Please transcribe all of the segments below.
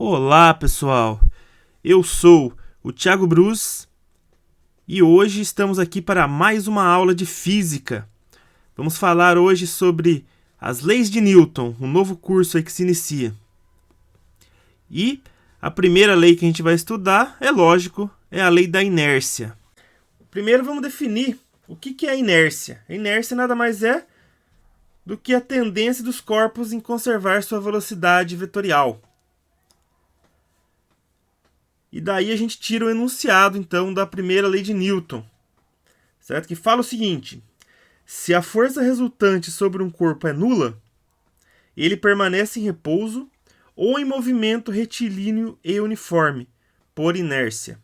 Olá, pessoal. Eu sou o Thiago Brus e hoje estamos aqui para mais uma aula de física. Vamos falar hoje sobre as leis de Newton, um novo curso aí que se inicia. E a primeira lei que a gente vai estudar, é lógico, é a lei da inércia. Primeiro vamos definir o que é a inércia. A inércia nada mais é do que a tendência dos corpos em conservar sua velocidade vetorial. E daí a gente tira o enunciado, então, da primeira lei de Newton, certo? Que fala o seguinte: se a força resultante sobre um corpo é nula, ele permanece em repouso ou em movimento retilíneo e uniforme, por inércia.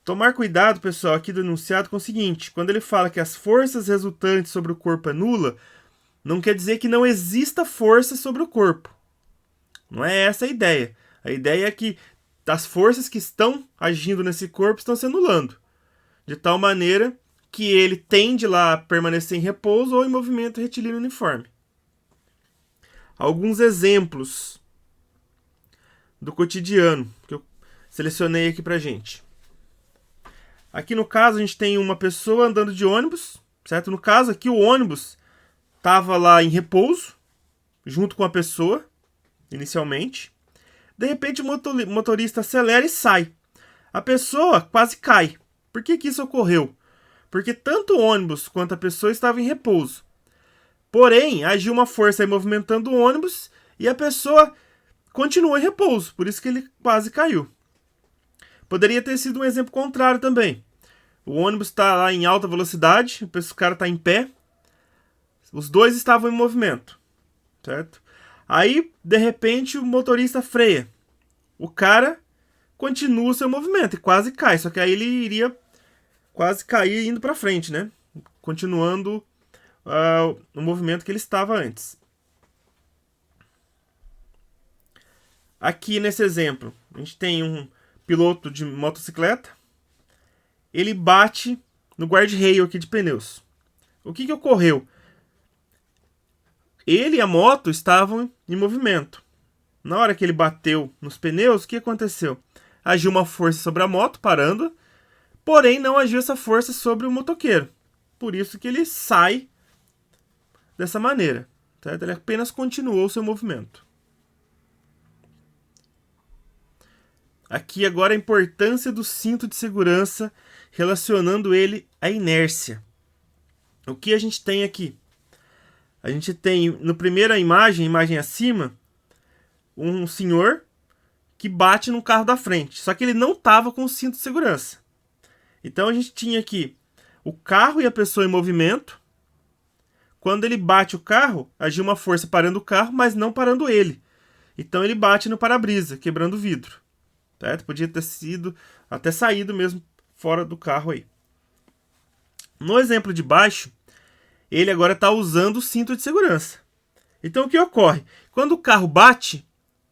Tomar cuidado, pessoal, aqui do enunciado com o seguinte: quando ele fala que as forças resultantes sobre o corpo é nula, não quer dizer que não exista força sobre o corpo. Não é essa a ideia. A ideia é que as forças que estão agindo nesse corpo estão se anulando, de tal maneira que ele tende lá a permanecer em repouso ou em movimento retilíneo uniforme. Alguns exemplos do cotidiano que eu selecionei aqui pra gente. Aqui no caso a gente tem uma pessoa andando de ônibus, certo? No caso aqui o ônibus estava lá em repouso, junto com a pessoa, inicialmente. De repente o motorista acelera e sai. A pessoa quase cai. Por que isso ocorreu? Porque tanto o ônibus quanto a pessoa estavam em repouso. Porém, agiu uma força aí movimentando o ônibus e a pessoa continuou em repouso. Por isso que ele quase caiu. Poderia ter sido um exemplo contrário também. O ônibus está lá em alta velocidade, o cara está em pé. Os dois estavam em movimento, certo? Aí, de repente, o motorista freia. O cara continua o seu movimento e quase cai. Só que aí ele iria quase cair indo para frente, né? Continuando o movimento que ele estava antes. Aqui nesse exemplo, a gente tem um piloto de motocicleta. Ele bate no guarda-reio aqui de pneus. O que ocorreu? Ele e a moto estavam em movimento. Na hora que ele bateu nos pneus, o que aconteceu? Agiu uma força sobre a moto, parando, porém não agiu essa força sobre o motoqueiro. Por isso que ele sai dessa maneira, certo? Ele apenas continuou o seu movimento. Aqui agora a importância do cinto de segurança, relacionando ele à inércia. O que a gente tem aqui? A gente tem, na primeira imagem acima, um senhor que bate no carro da frente. Só que ele não estava com o cinto de segurança. Então a gente tinha aqui o carro e a pessoa em movimento. Quando ele bate o carro, agiu uma força parando o carro, mas não parando ele. Então ele bate no para-brisa, quebrando o vidro. Certo? Podia ter sido até saído mesmo fora do carro aí. No exemplo de baixo, ele agora está usando o cinto de segurança. Então o que ocorre? Quando o carro bate,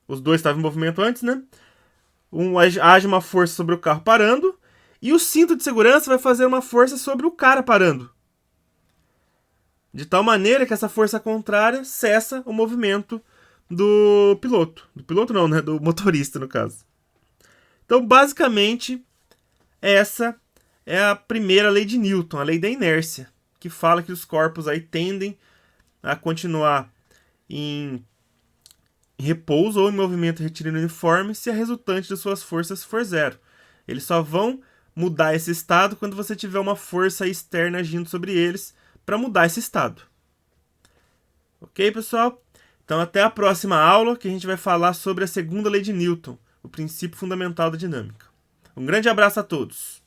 os dois estavam em movimento antes, né? Age uma força sobre o carro parando e o cinto de segurança vai fazer uma força sobre o cara parando. De tal maneira que essa força contrária cessa o movimento do piloto. Do piloto não, né? Do motorista, no caso. Então, basicamente, essa é a primeira lei de Newton, a lei da inércia, que fala que os corpos aí tendem a continuar em repouso ou em movimento retilíneo uniforme se a resultante de suas forças for zero. Eles só vão mudar esse estado quando você tiver uma força externa agindo sobre eles para mudar esse estado. Ok, pessoal? Então até a próxima aula, que a gente vai falar sobre a segunda lei de Newton, o princípio fundamental da dinâmica. Um grande abraço a todos!